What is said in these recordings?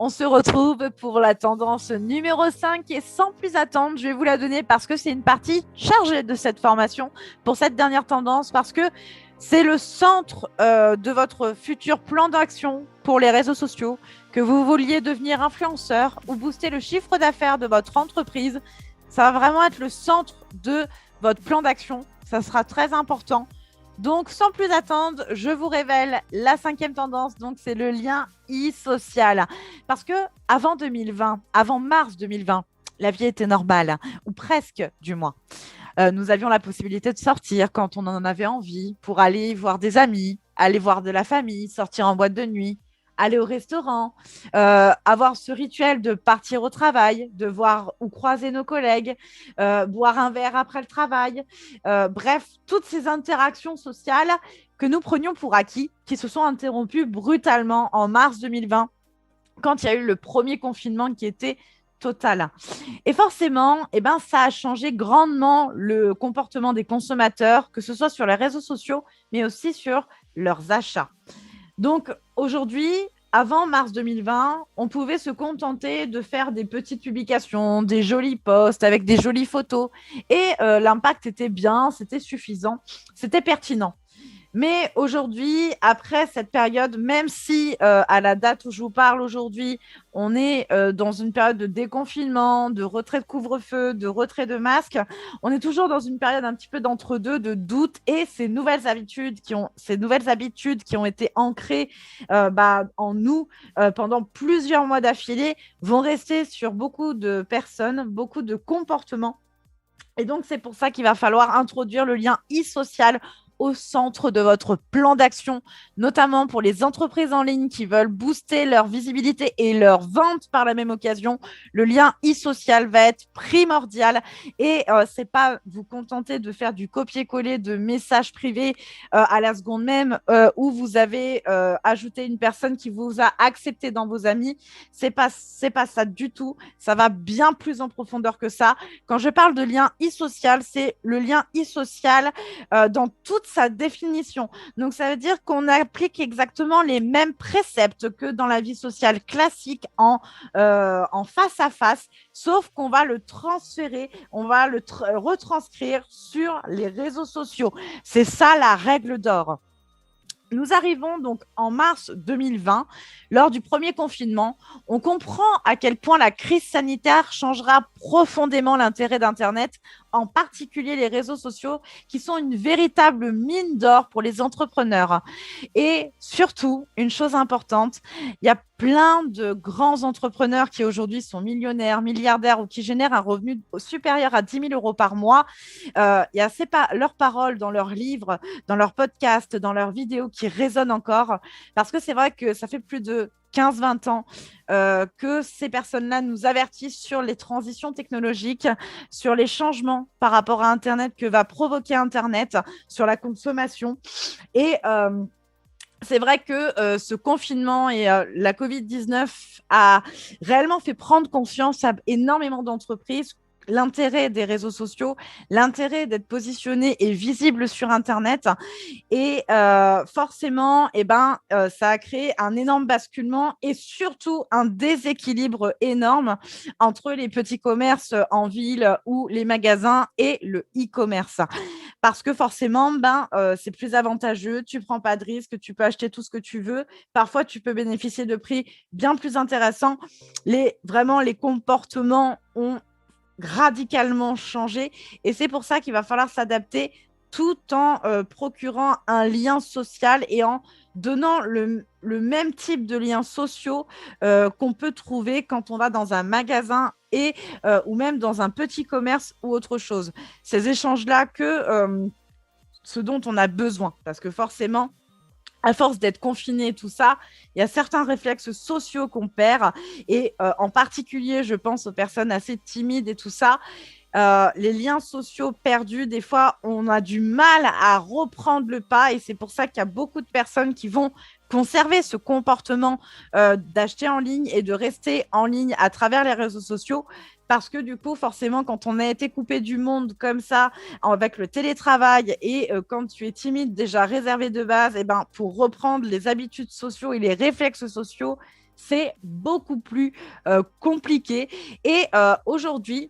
On se retrouve pour la tendance numéro 5 et sans plus attendre, je vais vous la donner parce que c'est une partie chargée de cette formation pour cette dernière tendance parce que c'est le centre de votre futur plan d'action pour les réseaux sociaux, que vous vouliez devenir influenceur ou booster le chiffre d'affaires de votre entreprise. Ça va vraiment être le centre de votre plan d'action. Ça sera très important. Donc, sans plus attendre, je vous révèle la 5e tendance. Donc, c'est le lien e-social. Parce que avant 2020, avant mars 2020, la vie était normale, ou presque du moins. Nous avions la possibilité de sortir quand on en avait envie pour aller voir des amis, aller voir de la famille, sortir en boîte de nuit, aller au restaurant, avoir ce rituel de partir au travail, de voir ou croiser nos collègues, boire un verre après le travail. Bref, toutes ces interactions sociales que nous prenions pour acquis, qui se sont interrompues brutalement en mars 2020, quand il y a eu le premier confinement qui était total. Et forcément, ça a changé grandement le comportement des consommateurs, que ce soit sur les réseaux sociaux, mais aussi sur leurs achats. Donc aujourd'hui, avant mars 2020, on pouvait se contenter de faire des petites publications, des jolis posts avec des jolies photos. Et l'impact était bien, c'était suffisant, c'était pertinent. Mais aujourd'hui, après cette période, même si à la date où je vous parle aujourd'hui, on est dans une période de déconfinement, de retrait de couvre-feu, de retrait de masques, on est toujours dans une période un petit peu d'entre-deux, de doute, et ces nouvelles habitudes qui ont été ancrées en nous pendant plusieurs mois d'affilée vont rester sur beaucoup de personnes, beaucoup de comportements. Et donc, c'est pour ça qu'il va falloir introduire le lien e-social au centre de votre plan d'action, notamment pour les entreprises en ligne qui veulent booster leur visibilité et leur vente par la même occasion. Le lien e-social va être primordial et c'est pas vous contenter de faire du copier-coller de messages privés à la seconde même où vous avez ajouté une personne qui vous a accepté dans vos amis. C'est pas ça du tout. Ça va bien plus en profondeur que ça. Quand je parle de lien e-social, c'est le lien e-social dans toute sa définition. Donc, ça veut dire qu'on applique exactement les mêmes préceptes que dans la vie sociale classique en face à face, sauf qu'on va le transférer, on va le retranscrire sur les réseaux sociaux. C'est ça la règle d'or. Nous arrivons donc en mars 2020, lors du premier confinement. On comprend à quel point la crise sanitaire changera profondément l'intérêt d'Internet, en particulier les réseaux sociaux, qui sont une véritable mine d'or pour les entrepreneurs. Et surtout, une chose importante, il y a plein de grands entrepreneurs qui aujourd'hui sont millionnaires, milliardaires ou qui génèrent un revenu supérieur à 10 000 euros par mois. Il y a leurs paroles dans leurs livres, dans leurs podcasts, dans leurs vidéos qui résonnent encore. Parce que c'est vrai que ça fait plus de 15-20 ans que ces personnes-là nous avertissent sur les transitions technologiques, sur les changements par rapport à Internet que va provoquer Internet, sur la consommation. Et c'est vrai que ce confinement et la Covid-19 a réellement fait prendre conscience à énormément d'entreprises l'intérêt des réseaux sociaux, l'intérêt d'être positionné et visible sur Internet. Et forcément, ça a créé un énorme basculement et surtout un déséquilibre énorme entre les petits commerces en ville ou les magasins et le e-commerce. Parce que forcément, c'est plus avantageux, tu ne prends pas de risque, tu peux acheter tout ce que tu veux. Parfois, tu peux bénéficier de prix bien plus intéressants. Vraiment, les comportements ont radicalement changé et c'est pour ça qu'il va falloir s'adapter tout en procurant un lien social et en donnant le même type de liens sociaux qu'on peut trouver quand on va dans un magasin et ou même dans un petit commerce ou autre chose. Ces échanges-là ce dont on a besoin, parce que forcément, à force d'être confiné et tout ça, il y a certains réflexes sociaux qu'on perd. Et en particulier, je pense aux personnes assez timides et tout ça. Les liens sociaux perdus, des fois, on a du mal à reprendre le pas. Et c'est pour ça qu'il y a beaucoup de personnes qui vont conserver ce comportement d'acheter en ligne et de rester en ligne à travers les réseaux sociaux. Parce que du coup, forcément, quand on a été coupé du monde comme ça, avec le télétravail et quand tu es timide, déjà réservé de base, pour reprendre les habitudes sociaux et les réflexes sociaux, c'est beaucoup plus compliqué. Et aujourd'hui,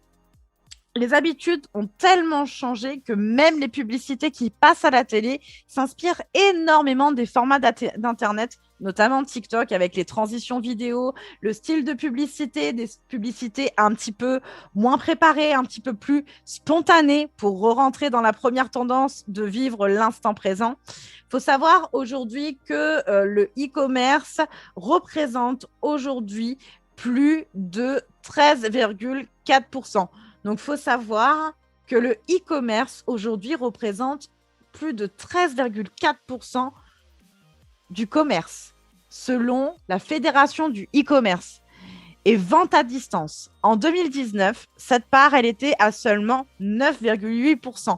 les habitudes ont tellement changé que même les publicités qui passent à la télé s'inspirent énormément des formats d'Internet, notamment TikTok avec les transitions vidéo, le style de publicité, des publicités un petit peu moins préparées, un petit peu plus spontanées pour rentrer dans la première tendance de vivre l'instant présent. Il faut savoir aujourd'hui que le e-commerce représente aujourd'hui plus de 13,4%. Donc, il faut savoir que le e-commerce aujourd'hui représente plus de 13,4% du commerce, selon la Fédération du e-commerce. Et vente à distance. En 2019, cette part, elle était à seulement 9,8%.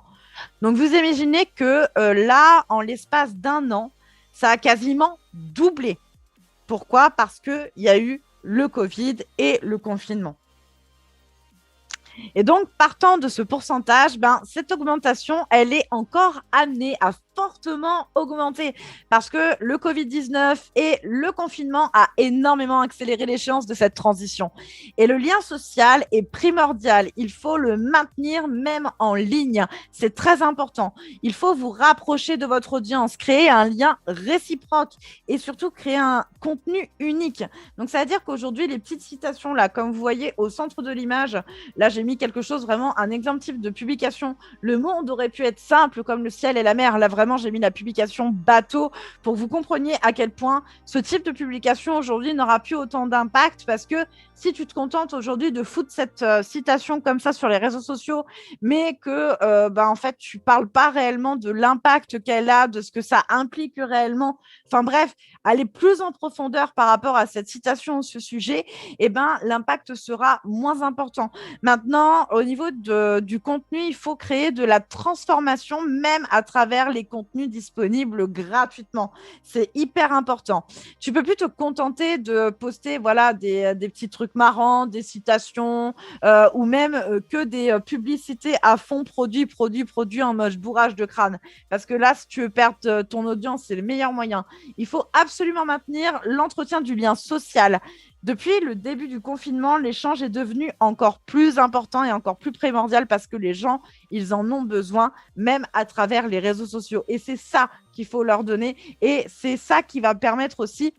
Donc, vous imaginez que là, en l'espace d'un an, ça a quasiment doublé. Pourquoi ? Parce qu'il y a eu le Covid et le confinement. Et donc, partant de ce pourcentage, cette augmentation, elle est encore amenée à fortement augmenter parce que le Covid-19 et le confinement a énormément accéléré l'échéance de cette transition. Et le lien social est primordial. Il faut le maintenir même en ligne. C'est très important. Il faut vous rapprocher de votre audience, créer un lien réciproque et surtout créer un contenu unique. Donc, ça veut dire qu'aujourd'hui, les petites citations là, comme vous voyez au centre de l'image, là, j'ai mis quelque chose vraiment, un exemple type de publication. Le monde aurait pu être simple comme le ciel et la mer. Là, vraiment, j'ai mis la publication bateau pour que vous compreniez à quel point ce type de publication aujourd'hui n'aura plus autant d'impact parce que si tu te contentes aujourd'hui de foutre cette citation comme ça sur les réseaux sociaux, mais que en fait, tu parles pas réellement de l'impact qu'elle a, de ce que ça implique réellement. Enfin bref, aller plus en profondeur par rapport à cette citation ou ce sujet, l'impact sera moins important. Maintenant, au niveau du contenu, il faut créer de la transformation, même à travers les contenus disponibles gratuitement. C'est hyper important. Tu peux plus te contenter de poster des petits trucs marrants, des citations ou même que des publicités à fond produits en mode bourrage de crâne. Parce que là, si tu veux perdre ton audience, c'est le meilleur moyen. Il faut absolument maintenir l'entretien du lien social. Depuis le début du confinement, l'échange est devenu encore plus important et encore plus primordial parce que les gens, ils en ont besoin, même à travers les réseaux sociaux. Et c'est ça qu'il faut leur donner. Et c'est ça qui va permettre aussi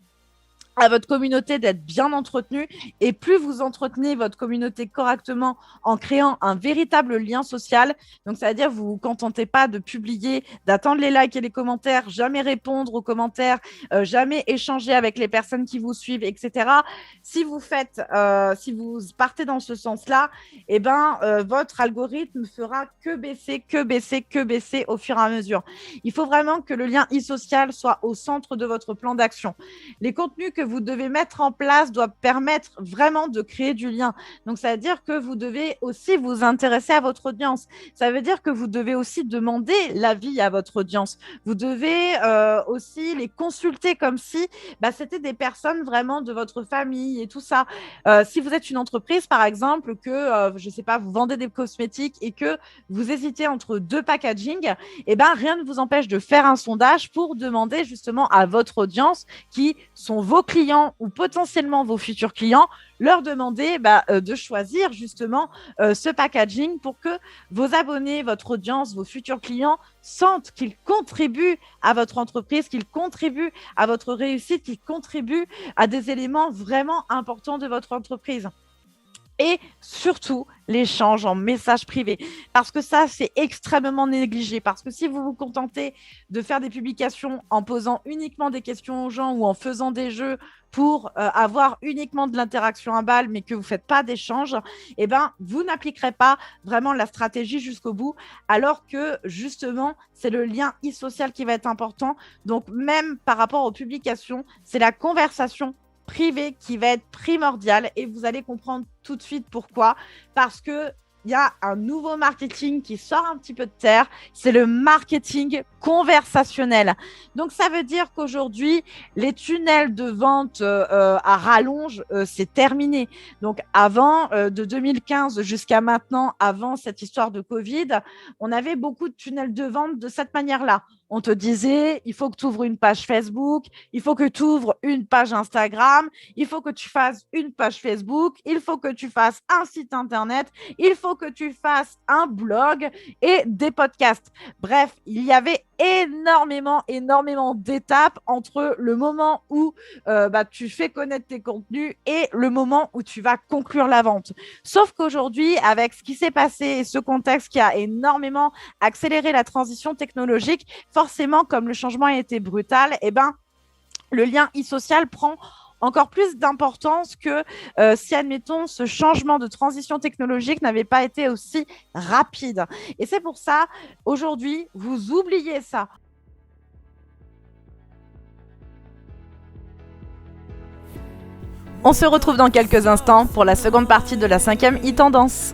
à votre communauté d'être bien entretenue. Et plus vous entretenez votre communauté correctement en créant un véritable lien social, donc ça veut dire que vous ne vous contentez pas de publier, d'attendre les likes et les commentaires, jamais répondre aux commentaires, jamais échanger avec les personnes qui vous suivent, etc. Si vous partez dans ce sens-là, votre algorithme fera que baisser au fur et à mesure. Il faut vraiment que le lien e-social soit au centre de votre plan d'action. Les contenus que vous devez mettre en place doivent permettre vraiment de créer du lien. Donc, ça veut dire que vous devez aussi vous intéresser à votre audience. Ça veut dire que vous devez aussi demander l'avis à votre audience. Vous devez aussi les consulter comme si c'était des personnes vraiment de votre famille et tout ça. Si vous êtes une entreprise, par exemple, que, je ne sais pas, vous vendez des cosmétiques et que vous hésitez entre deux packaging, rien ne vous empêche de faire un sondage pour demander justement à votre audience qui sont vos clients ou potentiellement vos futurs clients, leur demander de choisir justement ce packaging pour que vos abonnés, votre audience, vos futurs clients sentent qu'ils contribuent à votre entreprise, qu'ils contribuent à votre réussite, qu'ils contribuent à des éléments vraiment importants de votre entreprise. Et surtout, l'échange en message privé. Parce que ça, c'est extrêmement négligé. Parce que si vous vous contentez de faire des publications en posant uniquement des questions aux gens ou en faisant des jeux pour avoir uniquement de l'interaction à balle, mais que vous ne faites pas d'échange, vous n'appliquerez pas vraiment la stratégie jusqu'au bout. Alors que, justement, c'est le lien e-social qui va être important. Donc, même par rapport aux publications, c'est la conversation privé qui va être primordial et vous allez comprendre tout de suite pourquoi. Parce que il y a un nouveau marketing qui sort un petit peu de terre, c'est le marketing conversationnel. Donc, ça veut dire qu'aujourd'hui, les tunnels de vente à rallonge, c'est terminé. Donc, avant, de 2015 jusqu'à maintenant, avant cette histoire de Covid, on avait beaucoup de tunnels de vente de cette manière-là. On te disait, il faut que tu ouvres une page Facebook, il faut que tu ouvres une page Instagram, il faut que tu fasses une page Facebook, il faut que tu fasses un site internet, il faut que tu fasses un blog et des podcasts. Bref, il y avait énormément d'étapes entre le moment où tu fais connaître tes contenus et le moment où tu vas conclure la vente. Sauf qu'aujourd'hui, avec ce qui s'est passé et ce contexte qui a énormément accéléré la transition technologique, forcément, comme le changement a été brutal, le lien e-social prend encore plus d'importance que si, admettons, ce changement de transition technologique n'avait pas été aussi rapide. Et c'est pour ça, aujourd'hui, vous oubliez ça. On se retrouve dans quelques instants pour la seconde partie de la 5e e-tendance.